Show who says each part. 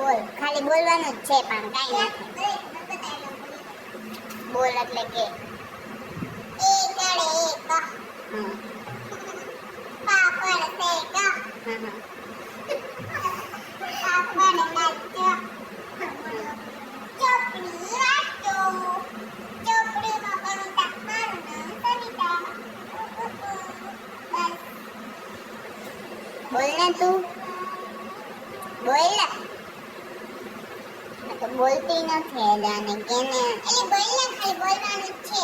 Speaker 1: બોલ, ખાલી બોલવાનું જ છે પણ કાઈ નથી. બોલ એટલે કે બોલ ને તું, બોલ ને. તો બોલતી નથી એટલે કેને એટલે બોલ ને, ખાલી બોલવાનું જ છે.